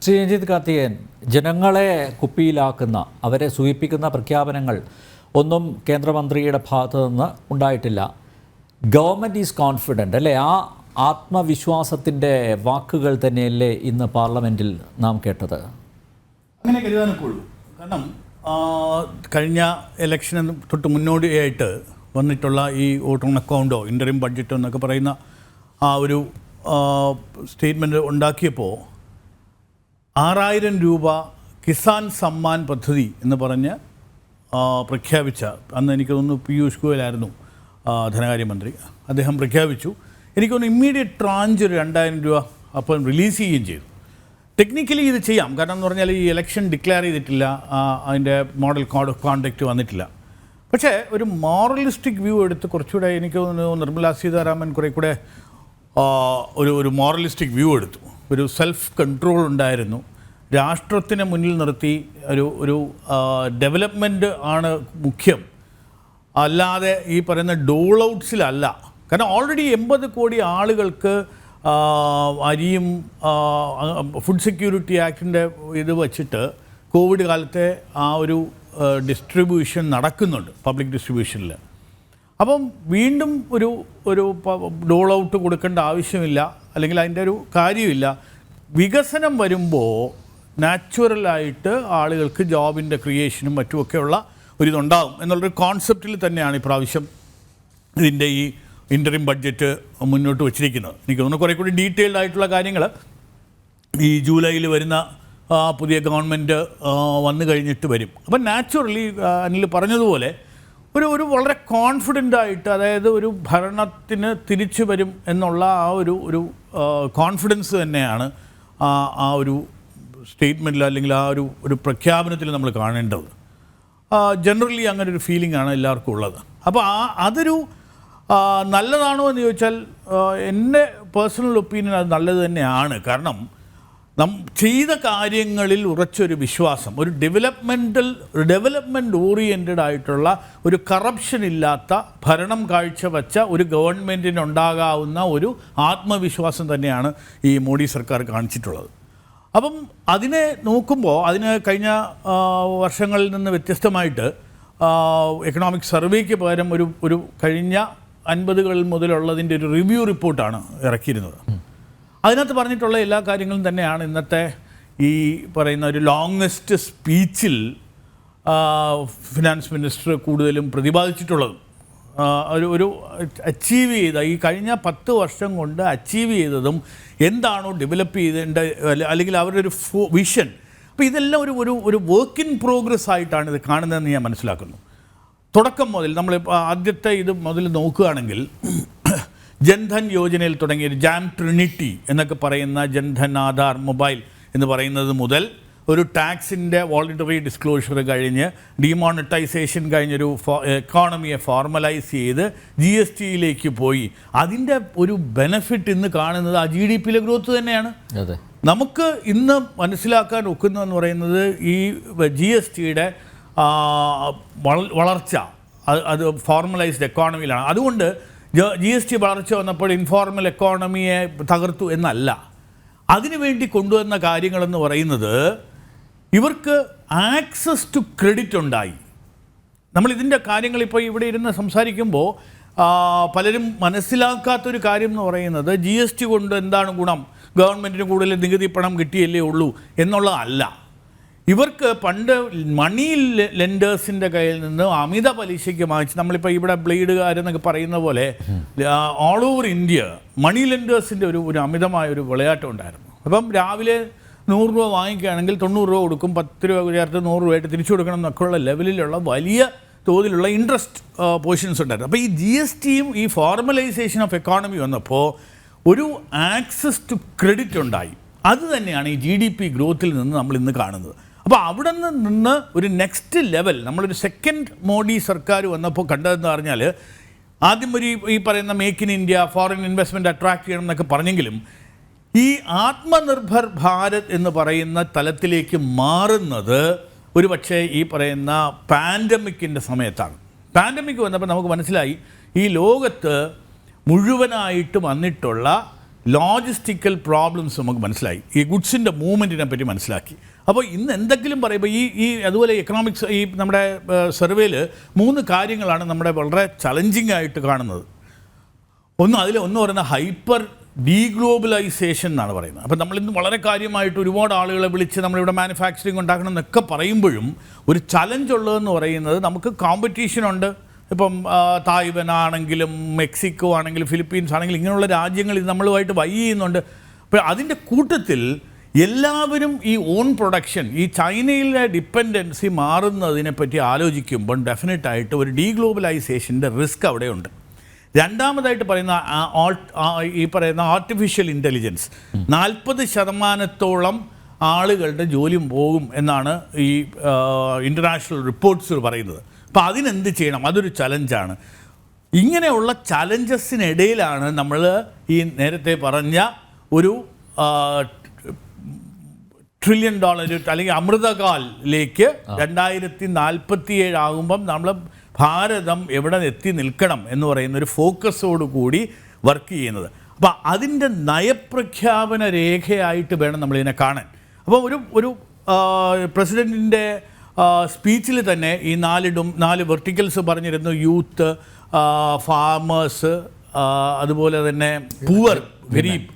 ശ്രീരഞ്ജിത്ത് കാർത്തികേയൻ, ജനങ്ങളെ കുപ്പിയിലാക്കുന്ന, അവരെ സൂചിപ്പിക്കുന്ന പ്രഖ്യാപനങ്ങൾ ഒന്നും കേന്ദ്രമന്ത്രിയുടെ ഭാഗത്തു നിന്ന് ഉണ്ടായിട്ടില്ല. ഗവൺമെൻറ് ഈസ് കോൺഫിഡൻ്റ് അല്ലേ? ആ ആത്മവിശ്വാസത്തിൻ്റെ വാക്കുകൾ തന്നെയല്ലേ ഇന്ന് പാർലമെൻറ്റിൽ നാം കേട്ടത്? അങ്ങനെ കരുതാനൊക്കെ ഉള്ളൂ. കാരണം കഴിഞ്ഞ ഇലക്ഷന് തൊട്ട് മുന്നോടിയായിട്ട് വന്നിട്ടുള്ള ഈ വോട്ട് ഓൺ അക്കൗണ്ടോ ഇൻ്ററിം ബഡ്ജറ്റോ എന്നൊക്കെ പറയുന്ന ആ ഒരു സ്റ്റേറ്റ്മെൻറ്റ് ഉണ്ടാക്കിയപ്പോൾ 6000 രൂപ കിസാൻ സമ്മാൻ പദ്ധതി എന്ന് പറഞ്ഞ് പ്രഖ്യാപിച്ച, അന്ന് എനിക്ക് തോന്നുന്നു പീയൂഷ് ഗോയലായിരുന്നു ധനകാര്യമന്ത്രി, അദ്ദേഹം പ്രഖ്യാപിച്ചു. എനിക്ക് തോന്നുന്നു ഇമ്മീഡിയറ്റ് ട്രാഞ്ച് ഒരു 2000 രൂപ അപ്പം റിലീസ് ചെയ്യുകയും ചെയ്തു. ടെക്നിക്കലി ഇത് ചെയ്യാം, കാരണം എന്ന് പറഞ്ഞാൽ ഈ ഇലക്ഷൻ ഡിക്ലെയർ ചെയ്തിട്ടില്ല, അതിൻ്റെ മോഡൽ കോഡ് ഓഫ് കോണ്ടക്റ്റ് വന്നിട്ടില്ല. പക്ഷേ ഒരു മോറലിസ്റ്റിക് വ്യൂ എടുത്ത് കുറച്ചുകൂടെ എനിക്ക് തോന്നുന്നു നിർമ്മലാ സീതാരാമൻ കുറേ കൂടെ ഒരു മോറലിസ്റ്റിക് വ്യൂ എടുത്തു. ഒരു സെൽഫ് കൺട്രോൾ ഉണ്ടായിരുന്നു. രാഷ്ട്രത്തിനെ മുന്നിൽ നിർത്തി ഒരു ഡെവലപ്മെൻറ്റ് ആണ് മുഖ്യം, അല്ലാതെ ഈ പറയുന്ന ഡോൾ ഔട്ട്സിലല്ല. കാരണം ഓൾറെഡി 80 കോടി ആളുകൾക്ക് അരിയും ഫുഡ് സെക്യൂരിറ്റി ആക്ടിൻ്റെ ഇത് വച്ചിട്ട് കോവിഡ് കാലത്തെ ആ ഒരു ഡിസ്ട്രിബ്യൂഷൻ നടക്കുന്നുണ്ട്, പബ്ലിക് ഡിസ്ട്രിബ്യൂഷനിൽ. അപ്പം വീണ്ടും ഒരു ഡോൾ ഔട്ട് കൊടുക്കേണ്ട ആവശ്യമില്ല, അല്ലെങ്കിൽ അതിൻ്റെ ഒരു കാര്യമില്ല. വികസനം വരുമ്പോൾ നാച്ചുറലായിട്ട് ആളുകൾക്ക് ജോബിൻ്റെ ക്രിയേഷനും മറ്റുമൊക്കെയുള്ള ഒരിതുണ്ടാകും എന്നുള്ളൊരു കോൺസെപ്റ്റിൽ തന്നെയാണ് ഇപ്രാവശ്യം ഇതിൻ്റെ ഈ ഇൻ്ററിം ബഡ്ജറ്റ് മുന്നോട്ട് വച്ചിരിക്കുന്നത്. എനിക്ക് തോന്നുന്നു കുറേ കൂടി ഡീറ്റെയിൽഡ് ആയിട്ടുള്ള കാര്യങ്ങൾ ഈ ജൂലൈയിൽ വരുന്ന പുതിയ ഗവൺമെൻറ് വന്നു കഴിഞ്ഞിട്ട് വരും. അപ്പം നാച്ചുറലി അനിൽ പറഞ്ഞതുപോലെ ഒരു വളരെ കോൺഫിഡൻ്റായിട്ട്, അതായത് ഒരു ഭരണത്തിന് തിരിച്ചു വരും എന്നുള്ള ആ ഒരു കോൺഫിഡൻസ് തന്നെയാണ് ആ ഒരു സ്റ്റേറ്റ്മെൻറ്റിൽ അല്ലെങ്കിൽ ആ ഒരു പ്രഖ്യാപനത്തിൽ നമ്മൾ കാണേണ്ടത്. ജനറലി അങ്ങനെ ഒരു ഫീലിംഗ് ആണ് എല്ലാവർക്കും ഉള്ളത്. അപ്പോൾ അതൊരു നല്ലതാണോ എന്ന് ചോദിച്ചാൽ എൻ്റെ പേഴ്സണൽ ഒപ്പീനിയൻ അത് നല്ലത് തന്നെയാണ്. കാരണം ചെയ്ത കാര്യങ്ങളിൽ ഉറച്ചൊരു വിശ്വാസം, ഒരു ഡെവലപ്മെൻറ്റ് ഓറിയൻറ്റഡ് ആയിട്ടുള്ള ഒരു കറപ്ഷൻ ഇല്ലാത്ത ഭരണം കാഴ്ചവെച്ച ഒരു ഗവൺമെൻറ്റിനുണ്ടാകാവുന്ന ഒരു ആത്മവിശ്വാസം തന്നെയാണ് ഈ മോഡി സർക്കാർ കാണിച്ചിട്ടുള്ളത്. അപ്പം അതിനെ നോക്കുമ്പോൾ അതിന് കഴിഞ്ഞ വർഷങ്ങളിൽ നിന്ന് വ്യത്യസ്തമായിട്ട് എക്കണോമിക് സർവേക്ക് പകരം ഒരു കഴിഞ്ഞ 50കളിൽ മുതലുള്ളതിൻ്റെ ഒരു റിവ്യൂ റിപ്പോർട്ടാണ് ഇറക്കിയിരുന്നത്. അതിനകത്ത് പറഞ്ഞിട്ടുള്ള എല്ലാ കാര്യങ്ങളും തന്നെയാണ് ഇന്നത്തെ ഈ പറയുന്ന ഒരു ലോങ്സ്റ്റ് സ്പീച്ചിൽ ഫിനാൻസ് മിനിസ്റ്റർ കൂടുതലും പ്രതിപാദിച്ചിട്ടുള്ളത്. ഒരു അച്ചീവ് ചെയ്ത ഈ കഴിഞ്ഞ 10 വർഷം കൊണ്ട് അച്ചീവ് ചെയ്തതും എന്താണോ ഡെവലപ്പ് ചെയ്തേണ്ട, അല്ലെങ്കിൽ അവരുടെ ഒരു വിഷൻ. അപ്പോൾ ഇതെല്ലാം ഒരു വർക്ക് ഇൻ പ്രോഗ്രസ് ആയിട്ടാണ് ഇത് കാണുന്നതെന്ന് ഞാൻ മനസ്സിലാക്കുന്നു. തുടക്കം മുതൽ നമ്മൾ ആദ്യത്തെ ഇത് മുതൽ നോക്കുകയാണെങ്കിൽ ജൻധൻ യോജനയിൽ തുടങ്ങിയ ജാം ട്രിനിറ്റി എന്നൊക്കെ പറയുന്ന ജൻധൻ ആധാർ മൊബൈൽ എന്ന് പറയുന്നത് മുതൽ ഒരു ടാക്സിൻ്റെ വോളണ്ടറി ഡിസ്ക്ലോഷർ കഴിഞ്ഞ് ഡിമോണിറ്റൈസേഷൻ കഴിഞ്ഞൊരു എക്കോണമിയെ ഫോർമലൈസ് ചെയ്ത് GSTയിലേക്ക് പോയി. അതിൻ്റെ ഒരു ബെനഫിറ്റ് ഇന്ന് കാണുന്നത് ആ GDPയിലെ ഗ്രോത്ത് തന്നെയാണ്. നമുക്ക് ഇന്ന് മനസ്സിലാക്കാൻ ഒക്കുന്നതെന്ന് പറയുന്നത് ഈ GSTയുടെ വളർച്ച അത് ഫോർമലൈസ്ഡ് എക്കോണമിയിലാണ്. അതുകൊണ്ട് GST വളർച്ച വന്നപ്പോൾ ഇൻഫോർമൽ എക്കോണമിയെ തകർത്തു എന്നല്ല. അതിനുവേണ്ടി കൊണ്ടുവന്ന കാര്യങ്ങളെന്ന് പറയുന്നത് ഇവർക്ക് ആക്സസ് ടു ക്രെഡിറ്റ് ഉണ്ടായി. നമ്മളിതിൻ്റെ കാര്യങ്ങൾ ഇപ്പോൾ ഇവിടെ ഇരുന്ന് സംസാരിക്കുമ്പോൾ പലരും മനസ്സിലാക്കാത്തൊരു കാര്യം എന്ന് പറയുന്നത് GST കൊണ്ട് എന്താണ് ഗുണം, ഗവൺമെൻറ്റിന് കൂടുതൽ നികുതി പണം കിട്ടിയല്ലേ ഉള്ളൂ എന്നുള്ളതല്ല. ഇവർക്ക് പണ്ട് മണി ലെൻഡേഴ്സിൻ്റെ കയ്യിൽ നിന്ന് അമിത പലിശയ്ക്ക് വാങ്ങിച്ച്, നമ്മളിപ്പോൾ ഇവിടെ ബ്ലേഡുകാരെന്നൊക്കെ പറയുന്ന പോലെ ഓൾ ഓവർ ഇന്ത്യ മണി ലെൻഡേഴ്സിൻ്റെ ഒരു അമിതമായ വിളയാട്ടം ഉണ്ടായിരുന്നു. അപ്പം രാവിലെ 100 രൂപ വാങ്ങിക്കുകയാണെങ്കിൽ 90 രൂപ കൊടുക്കും, 10 രൂപ ചേർത്ത് 100 രൂപയായിട്ട് തിരിച്ചു കൊടുക്കണം എന്നൊക്കെയുള്ള ലെവലിലുള്ള വലിയ തോതിലുള്ള ഇൻട്രസ്റ്റ് പോർഷൻസ് ഉണ്ടായിരുന്നു. അപ്പോൾ ഈ GSTയും ഈ ഫോർമലൈസേഷൻ ഓഫ് എക്കോണമി വന്നപ്പോൾ ഒരു ആക്സസ് ടു ക്രെഡിറ്റ് ഉണ്ടായി. അത് തന്നെയാണ് ഈ GDP ഗ്രോത്തിൽ നിന്ന് നമ്മൾ ഇന്ന് കാണുന്നത്. അപ്പോൾ അവിടെ നിന്ന് ഒരു നെക്സ്റ്റ് ലെവൽ, നമ്മളൊരു സെക്കൻഡ് മോഡി സർക്കാർ വന്നപ്പോൾ കണ്ടതെന്ന് പറഞ്ഞാൽ, ആദ്യം ഈ പറയുന്ന make in India, foreign investment attract ചെയ്യണം എന്നൊക്കെ പറഞ്ഞെങ്കിലും ഈ ആത്മനിർഭർ ഭാരത് എന്ന് പറയുന്ന തലത്തിലേക്ക് മാറുന്നത് ഒരു പക്ഷേ ഈ പറയുന്ന പാൻഡമിക്കിൻ്റെ സമയത്താണ്. പാൻഡമിക് വന്നപ്പോൾ നമുക്ക് മനസ്സിലായി ഈ ലോകത്ത് മുഴുവനായിട്ട് വന്നിട്ടുള്ള ലോജിസ്റ്റിക്കൽ പ്രോബ്ലംസ് നമുക്ക് മനസ്സിലായി, ഈ ഗുഡ്സിൻ്റെ മൂവ്മെൻറ്റിനെ പറ്റി മനസ്സിലാക്കി. അപ്പോൾ ഇന്ന് എന്തെങ്കിലും പറയുമ്പോൾ അതുപോലെ എക്കണോമിക്സ് നമ്മുടെ സർവേയിൽ 3 കാര്യങ്ങളാണ് നമ്മുടെ വളരെ ചലഞ്ചിങ് ആയിട്ട് കാണുന്നത്. ഒന്ന് പറയുന്ന ഹൈപ്പർ ഡീഗ്ലോബലൈസേഷൻ എന്നാണ് പറയുന്നത്. അപ്പോൾ നമ്മളിന്ന് വളരെ കാര്യമായിട്ട് ഒരുപാട് ആളുകളെ വിളിച്ച് നമ്മളിവിടെ മാനുഫാക്ചറിങ് ഉണ്ടാക്കണം എന്നൊക്കെ പറയുമ്പോഴും ഒരു ചലഞ്ച് ഉള്ളതെന്ന് പറയുന്നത് നമുക്ക് കോമ്പറ്റീഷനുണ്ട്. ഇപ്പം തായ്വാൻ ആണെങ്കിലും മെക്സിക്കോ ആണെങ്കിലും ഫിലിപ്പീൻസ് ആണെങ്കിലും ഇങ്ങനെയുള്ള രാജ്യങ്ങൾ ഇത് നമ്മളുമായിട്ട് വൈ ചെയ്യുന്നുണ്ട്. അപ്പോൾ അതിൻ്റെ കൂട്ടത്തിൽ എല്ലാവരും ഈ ഓൺ പ്രൊഡക്ഷൻ, ഈ ചൈനയിലെ ഡിപ്പെൻഡൻസി മാറുന്നതിനെപ്പറ്റി ആലോചിക്കുമ്പോൾ ഡെഫിനറ്റായിട്ട് ഒരു ഡീഗ്ലോബലൈസേഷൻ്റെ റിസ്ക് അവിടെയുണ്ട്. രണ്ടാമതായിട്ട് പറയുന്ന ഈ പറയുന്ന ആർട്ടിഫിഷ്യൽ ഇൻ്റലിജൻസ് 40% ആളുകളുടെ ജോലിയും പോകും എന്നാണ് ഈ ഇൻ്റർനാഷണൽ റിപ്പോർട്ട്സ് പറയുന്നത്. അപ്പോൾ അതിനെന്ത് ചെയ്യണം? അതൊരു ചലഞ്ചാണ്. ഇങ്ങനെയുള്ള ചലഞ്ചസിനിടയിലാണ് നമ്മൾ ഈ നേരത്തെ പറഞ്ഞ ഒരു $1 ട്രില്യൺ അല്ലെങ്കിൽ അമൃതകാലിലേക്ക് 2047 ആകുമ്പം നമ്മൾ ഭാരതം എവിടെ എത്തി നിൽക്കണം എന്ന് പറയുന്ന ഒരു ഫോക്കസോട് കൂടി വർക്ക് ചെയ്യുന്നത്. അപ്പോൾ അതിൻ്റെ നയപ്രഖ്യാപന രേഖയായിട്ട് വേണം നമ്മളിതിനെ കാണാൻ. അപ്പോൾ ഒരു പ്രസിഡൻറ്റിൻ്റെ സ്പീച്ചിൽ തന്നെ ഈ 4 വെർട്ടിക്കൽസ് പറഞ്ഞിരുന്നു: യൂത്ത്, ഫാമേഴ്സ്, അതുപോലെ തന്നെ പൂവർ, ഗരീബ്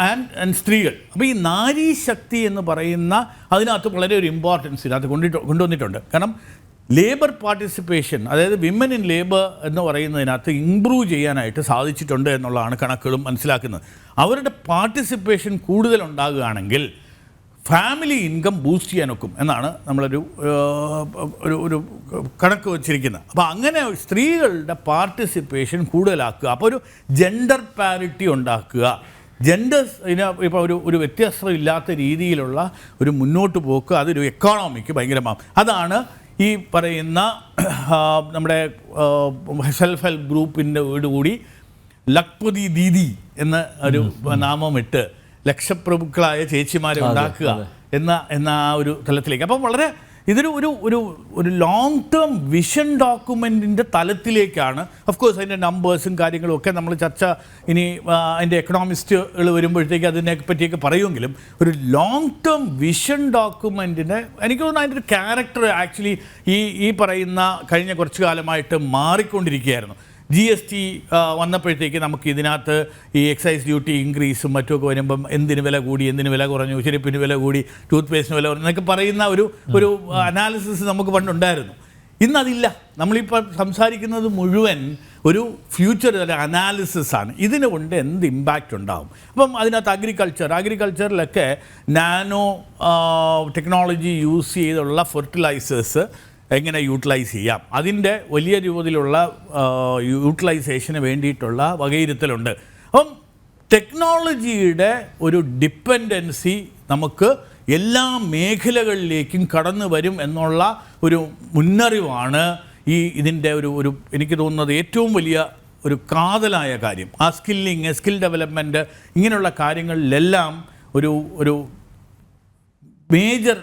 ആൻഡ് സ്ത്രീകൾ. അപ്പോൾ ഈ നാരീശക്തി എന്ന് പറയുന്ന അതിനകത്ത് വളരെ ഒരു ഇമ്പോർട്ടൻസ് ഇതിനകത്ത് കൊണ്ടുവന്നിട്ടുണ്ട്. കാരണം ലേബർ പാർട്ടിസിപ്പേഷൻ, അതായത് വിമൻ ഇൻ ലേബർ എന്ന് പറയുന്നതിനകത്ത് ഇംപ്രൂവ് ചെയ്യാനായിട്ട് സാധിച്ചിട്ടുണ്ട് എന്നുള്ളതാണ് കണക്കുകളും മനസ്സിലാക്കുന്നത്. അവരുടെ പാർട്ടിസിപ്പേഷൻ കൂടുതലുണ്ടാകുകയാണെങ്കിൽ ഫാമിലി ഇൻകം ബൂസ്റ്റ് ചെയ്യാൻ ഒക്കും എന്നാണ് നമ്മളൊരു ഒരു കണക്ക് വച്ചിരിക്കുന്നത്. അപ്പോൾ അങ്ങനെ സ്ത്രീകളുടെ പാർട്ടിസിപ്പേഷൻ കൂടുതലാക്കുക, അപ്പോൾ ഒരു ജെൻഡർ പാരിറ്റി ഉണ്ടാക്കുക, ഇപ്പോൾ ഒരു വ്യത്യാസം ഇല്ലാത്ത രീതിയിലുള്ള ഒരു മുന്നോട്ട് പോക്ക്, അതൊരു എക്കോണമിക്ക് ഭയങ്കരമാകും. അതാണ് ഈ പറയുന്ന നമ്മുടെ സെൽഫ് ഹെൽപ്പ് ഗ്രൂപ്പിൻ്റെ കൂടി ലഖ്പതി ദീദി എന്ന ഒരു നാമമിട്ട് ലക്ഷപ്രഭുക്കളായ ചേച്ചിമാരെ ഉണ്ടാക്കുക എന്ന ആ ഒരു തലത്തിലേക്ക്. അപ്പം വളരെ ഇതൊരു ഒരു ലോങ് ടേം വിഷൻ ഡോക്യുമെൻറ്റിൻ്റെ തലത്തിലേക്കാണ്. ഓഫ് കോഴ്സ് അതിൻ്റെ നമ്പേഴ്സും കാര്യങ്ങളും ഒക്കെ നമ്മൾ ചർച്ച ഇനി അതിൻ്റെ എക്കണോമിസ്റ്റുകൾ വരുമ്പോഴത്തേക്ക് അതിനെ പറ്റിയൊക്കെ പറയുമെങ്കിലും ഒരു ലോങ് ടേം വിഷൻ ഡോക്യുമെൻറ്റിന് എനിക്ക് തോന്നുന്നു അതിൻ്റെ ഒരു ക്യാരക്ടർ ആക്ച്വലി ഈ പറയുന്ന കഴിഞ്ഞ കുറച്ചു കാലമായിട്ട് മാറിക്കൊണ്ടിരിക്കുകയായിരുന്നു. GST വന്നപ്പോഴത്തേക്ക് നമുക്ക് ഇതിനകത്ത് ഈ എക്സൈസ് ഡ്യൂട്ടി ഇൻക്രീസും മറ്റുമൊക്കെ വരുമ്പം എന്തിന് വില കൂടി, എന്തിന് വില കുറഞ്ഞു, ചെരുപ്പിന് വില കൂടി, ടൂത്ത് പേസ്റ്റിന് വില കുറഞ്ഞു എന്നൊക്കെ പറയുന്ന ഒരു അനാലിസിസ് നമുക്ക് പണ്ടുണ്ടായിരുന്നു. ഇന്നതില്ല. നമ്മളിപ്പോൾ സംസാരിക്കുന്നത് മുഴുവൻ ഒരു ഫ്യൂച്ചർ അനാലിസിസ് ആണ്. ഇതിനുകൊണ്ട് എന്ത് ഇമ്പാക്റ്റ് ഉണ്ടാകും. അപ്പം അതിനകത്ത് അഗ്രികൾച്ചറിലൊക്കെ നാനോ ടെക്നോളജി യൂസ് ചെയ്തുള്ള ഫെർട്ടിലൈസേഴ്സ് എങ്ങനെ യൂട്ടിലൈസ് ചെയ്യാം, അതിൻ്റെ വലിയ രൂപത്തിലുള്ള യൂട്ടിലൈസേഷന് വേണ്ടിയിട്ടുള്ള വകയിരുത്തലുണ്ട്. അപ്പം ടെക്നോളജിയുടെ ഒരു ഡിപ്പെൻഡൻസി നമുക്ക് എല്ലാ മേഖലകളിലേക്കും കടന്നു വരും എന്നുള്ള ഒരു മുന്നറിവാണ് ഇതിൻ്റെ ഒരു എനിക്ക് തോന്നുന്നത് ഏറ്റവും വലിയ ഒരു കാതലായ കാര്യം. ആ സ്കിൽ ഡെവലപ്മെൻറ്റ് ഇങ്ങനെയുള്ള കാര്യങ്ങളിലെല്ലാം ഒരു മേജർ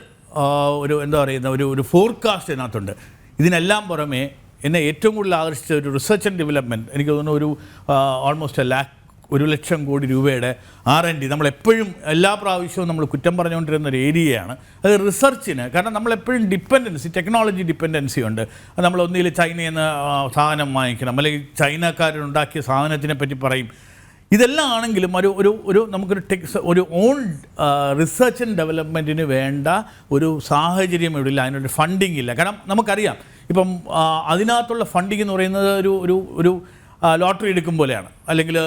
എന്താ പറയുന്ന ഒരു ഫോർകാസ്റ്റ് ഇതിനകത്തുണ്ട്. ഇതിനെല്ലാം പുറമെ എന്നെ ഏറ്റവും കൂടുതൽ ആകർഷിച്ച ഒരു റിസർച്ച് ആൻഡ് ഡെവലപ്മെൻറ്റ്, എനിക്ക് തോന്നുന്നു ഓൾമോസ്റ്റ് 1 ലക്ഷം കോടി രൂപയുടെ R&D. നമ്മളെപ്പോഴും എല്ലാ പ്രാവശ്യവും നമ്മൾ കുറ്റം പറഞ്ഞുകൊണ്ടിരുന്ന ഒരു ഏരിയയാണ് അത് റിസർച്ചിന്. കാരണം നമ്മളെപ്പോഴും ടെക്നോളജി ഡിപ്പെൻഡൻസി ഉണ്ട്. നമ്മൾ ഒന്നിൽ ചൈനയിൽ നിന്ന് സാധനം വാങ്ങിക്കണം, അല്ലെങ്കിൽ ചൈനക്കാരുണ്ടാക്കിയ സാധനത്തിനെ പറ്റി പറയും. ഇതെല്ലാം ആണെങ്കിലും ഒരു നമുക്കൊരു ഓൺ റിസർച്ച് ആൻഡ് ഡെവലപ്മെൻറ്റിന് വേണ്ട ഒരു സാഹചര്യം ഇവിടെ ഇല്ല, അതിനൊരു ഫണ്ടിങ് ഇല്ല. കാരണം നമുക്കറിയാം ഇപ്പം അതിനകത്തുള്ള ഫണ്ടിങ് എന്ന് പറയുന്നത് ഒരു ലോട്ടറി എടുക്കും പോലെയാണ്. അല്ലെങ്കിൽ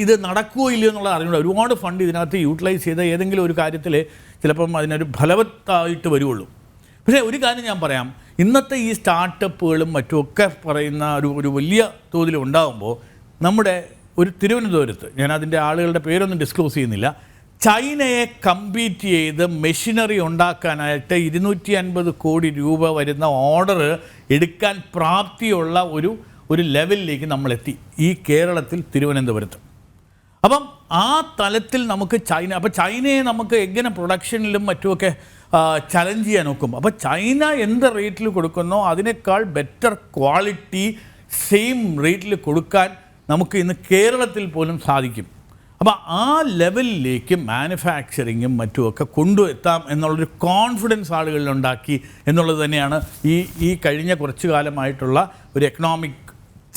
ഇത് നടക്കുമോ ഇല്ലയോ എന്നുള്ള അറിഞ്ഞൂടാ. ഒരുപാട് ഫണ്ട് ഇതിനകത്ത് യൂട്ടിലൈസ് ചെയ്ത ഏതെങ്കിലും ഒരു കാര്യത്തിൽ ചിലപ്പം അതിനൊരു ഫലവത്തായിട്ട് വരുള്ളൂ. പക്ഷേ ഒരു കാര്യം ഞാൻ പറയാം, ഇന്നത്തെ ഈ സ്റ്റാർട്ടപ്പുകളും മറ്റുമൊക്കെ പറയുന്ന ഒരു വലിയ തോതിൽ ഉണ്ടാകുമ്പോൾ നമ്മുടെ ഒരു തിരുവനന്തപുരത്ത്, ഞാൻ അതിൻ്റെ ആളുകളുടെ പേരൊന്നും ഡിസ്ക്ലോസ് ചെയ്യുന്നില്ല, ചൈനയെ കമ്പീറ്റ് ചെയ്ത് മെഷീനറി ഉണ്ടാക്കാനായിട്ട് 250 കോടി രൂപ വരുന്ന ഓർഡർ എടുക്കാൻ പ്രാപ്തിയുള്ള ഒരു ലെവലിലേക്ക് നമ്മളെത്തി ഈ കേരളത്തിൽ, തിരുവനന്തപുരത്ത്. അപ്പം ആ തലത്തിൽ നമുക്ക് അപ്പോൾ ചൈനയെ നമുക്ക് എങ്ങനെ പ്രൊഡക്ഷനിലും മറ്റുമൊക്കെ ചലഞ്ച് ചെയ്യാൻ നോക്കും. അപ്പോൾ ചൈന എന്ത് റേറ്റിൽ കൊടുക്കുന്നോ അതിനേക്കാൾ ബെറ്റർ ക്വാളിറ്റി സെയിം റേറ്റിൽ കൊടുക്കാൻ നമുക്ക് ഇന്ന് കേരളത്തിൽ പോലും സാധിക്കും. അപ്പോൾ ആ ലെവലിലേക്ക് മാനുഫാക്ചറിങ്ങും മറ്റുമൊക്കെ കൊണ്ടുവെത്താം എന്നുള്ളൊരു കോൺഫിഡൻസ് ആളുകളിലുണ്ടാക്കി എന്നുള്ളത് തന്നെയാണ് ഈ കഴിഞ്ഞ കുറച്ചു കാലമായിട്ടുള്ള ഒരു എക്കണോമിക്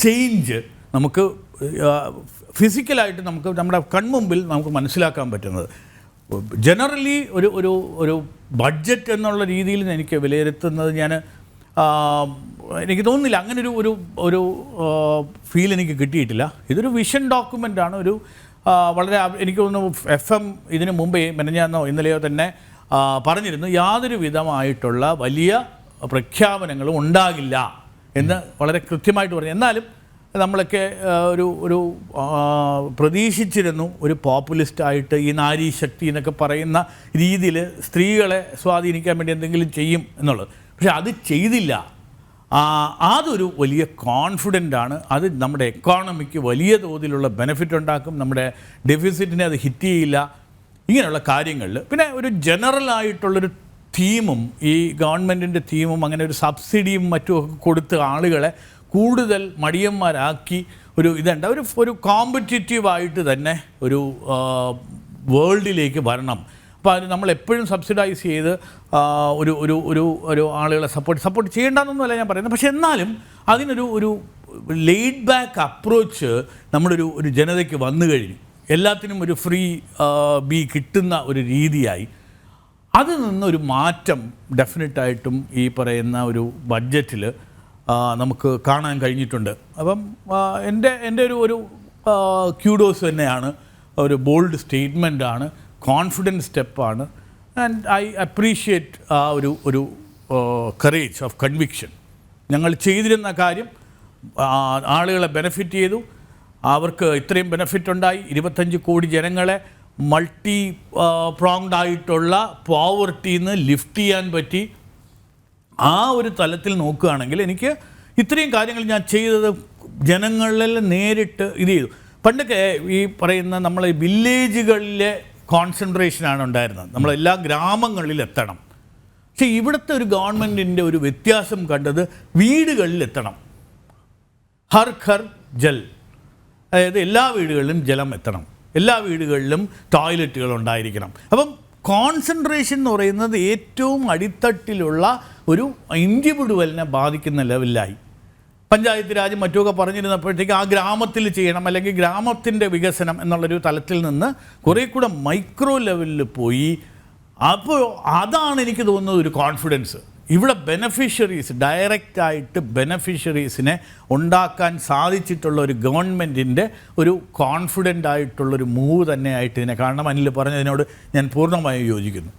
ചേഞ്ച് നമുക്ക് ഫിസിക്കലായിട്ട് നമുക്ക് നമ്മുടെ കൺമുമ്പിൽ നമുക്ക് മനസ്സിലാക്കാൻ പറ്റുന്നത്. ജനറലി ഒരു ബഡ്ജറ്റ് എന്നുള്ള രീതിയിൽ എനിക്ക് വിലയിരുത്തുന്നത് എനിക്ക് തോന്നുന്നില്ല അങ്ങനെ ഒരു ഫീൽ എനിക്ക് കിട്ടിയിട്ടില്ല. ഇതൊരു വിഷൻ ഡോക്യുമെൻ്റാണ്. വളരെ എനിക്ക് തോന്നുന്നു FM ഇതിനു മുമ്പേ മെനഞ്ഞാന്നോ ഇന്നലെയോ തന്നെ പറഞ്ഞിരുന്നു യാതൊരു വിധമായിട്ടുള്ള വലിയ പ്രഖ്യാപനങ്ങളും ഉണ്ടാകില്ല എന്ന് വളരെ കൃത്യമായിട്ട് പറഞ്ഞു. എന്നാലും നമ്മളൊക്കെ ഒരു പ്രതീക്ഷിച്ചിരുന്നു ഒരു പോപ്പുലിസ്റ്റായിട്ട് ഈ നാരീ ശക്തി എന്നൊക്കെ പറയുന്ന രീതിയിൽ സ്ത്രീകളെ സ്വാധീനിക്കാൻ വേണ്ടി എന്തെങ്കിലും ചെയ്യും എന്നുള്ളത്. പക്ഷെ അത് ചെയ്തില്ല. അതൊരു വലിയ കോൺഫിഡൻ്റാണ്. അത് നമ്മുടെ എക്കോണമിക്ക് വലിയ തോതിലുള്ള ബെനിഫിറ്റ് ഉണ്ടാക്കും. നമ്മുടെ ഡെഫിസിറ്റിനെ അത് ഹിറ്റ് ചെയ്യില്ല. ഇങ്ങനെയുള്ള കാര്യങ്ങളിൽ പിന്നെ ഒരു ജനറലായിട്ടുള്ളൊരു തീമും ഈ ഗവൺമെൻറ്റിൻ്റെ തീമും അങ്ങനെ ഒരു സബ്സിഡിയും മറ്റുമൊക്കെ കൊടുത്ത് ആളുകളെ കൂടുതൽ മടിയന്മാരാക്കി ഇതുണ്ട്. ഒരു കോമ്പറ്റീറ്റീവായിട്ട് തന്നെ ഒരു വേൾഡിലേക്ക് വരണം. അപ്പോൾ അത് നമ്മളെപ്പോഴും സബ്സിഡൈസ് ചെയ്ത് ഒരു ആളുകളെ സപ്പോർട്ട് ചെയ്യേണ്ടെന്നൊന്നുമല്ല ഞാൻ പറയുന്നത്. പക്ഷെ എന്നാലും അതിനൊരു ലെയ്ഡ് ബാക്ക് അപ്രോച്ച് ഒരു ജനതയ്ക്ക് വന്നു കഴിഞ്ഞു. എല്ലാത്തിനും ഒരു ഫ്രീ കിട്ടുന്ന ഒരു രീതിയായി. അതിൽ നിന്നൊരു മാറ്റം ഡെഫിനറ്റായിട്ടും ഈ പറയുന്ന ഒരു ബഡ്ജറ്റിൽ നമുക്ക് കാണാൻ കഴിഞ്ഞിട്ടുണ്ട്. അപ്പം എൻ്റെ ഒരു ക്യൂഡോസ് തന്നെയാണ്. ഒരു ബോൾഡ് സ്റ്റേറ്റ്മെൻറ്റാണ്, കോൺഫിഡൻസ് സ്റ്റെപ്പാണ്. ആൻഡ് ഐ അപ്രീഷിയേറ്റ് ഒരു കറേജ് ഓഫ് കൺവിക്ഷൻ. ഞങ്ങൾ ചെയ്തിരുന്ന കാര്യം ആളുകളെ ബെനിഫിറ്റ് ചെയ്തു. അവർക്ക് ഇത്രയും ബെനിഫിറ്റ് ഉണ്ടായി. 25 കോടി ജനങ്ങളെ മൾട്ടി പ്രോങ്ഡായിട്ടുള്ള പോവർട്ടിയിൽ നിന്ന് ലിഫ്റ്റ് ചെയ്യാൻ പറ്റി. ആ ഒരു തലത്തിൽ നോക്കുകയാണെങ്കിൽ എനിക്ക് ഇത്രയും കാര്യങ്ങൾ ഞാൻ ചെയ്തത് ജനങ്ങളിൽ നേരിട്ട് ഇത് ചെയ്തു. പണ്ടൊക്കെ ഈ പറയുന്ന നമ്മളെ വില്ലേജുകളിലെ കോൺസെൻട്രേഷനാണ് ഉണ്ടായിരുന്നത്. നമ്മളെല്ലാ ഗ്രാമങ്ങളിലെത്തണം. പക്ഷേ ഇവിടുത്തെ ഒരു ഗവൺമെൻറ്റിൻ്റെ ഒരു വ്യത്യാസം കണ്ടത് വീടുകളിലെത്തണം. ഹർ ഘർ ജൽ, അതായത് എല്ലാ വീടുകളിലും ജലം എത്തണം, എല്ലാ വീടുകളിലും ടോയ്ലറ്റുകൾ ഉണ്ടായിരിക്കണം. അപ്പം കോൺസെൻട്രേഷൻ എന്ന് പറയുന്നത് ഏറ്റവും അടിത്തട്ടിലുള്ള ഒരു ഇൻഡിവിഡുവലിനെ ബാധിക്കുന്ന ലെവലിലായി. പഞ്ചായത്ത് രാജ് മറ്റുമൊക്കെ പറഞ്ഞിരുന്നപ്പോഴത്തേക്ക് ആ ഗ്രാമത്തിൽ ചെയ്യണം, അല്ലെങ്കിൽ ഗ്രാമത്തിൻ്റെ വികസനം എന്നുള്ളൊരു തലത്തിൽ നിന്ന് കുറേ കൂടെ മൈക്രോ ലെവലിൽ പോയി. അപ്പോൾ അതാണ് എനിക്ക് തോന്നുന്നത് ഒരു കോൺഫിഡൻസ്. ഇവിടെ ബെനഫിഷ്യറീസ്, ഡയറക്റ്റായിട്ട് ബെനഫിഷ്യറീസിനെ ഉണ്ടാക്കാൻ സാധിച്ചിട്ടുള്ള ഒരു ഗവൺമെൻറ്റിൻ്റെ ഒരു കോൺഫിഡൻ്റ് ആയിട്ടുള്ളൊരു മൂവ് തന്നെയായിട്ട് ഇതിനെ കാണണം. അനിൽ പറഞ്ഞതിനോട് ഞാൻ പൂർണ്ണമായും യോജിക്കുന്നു.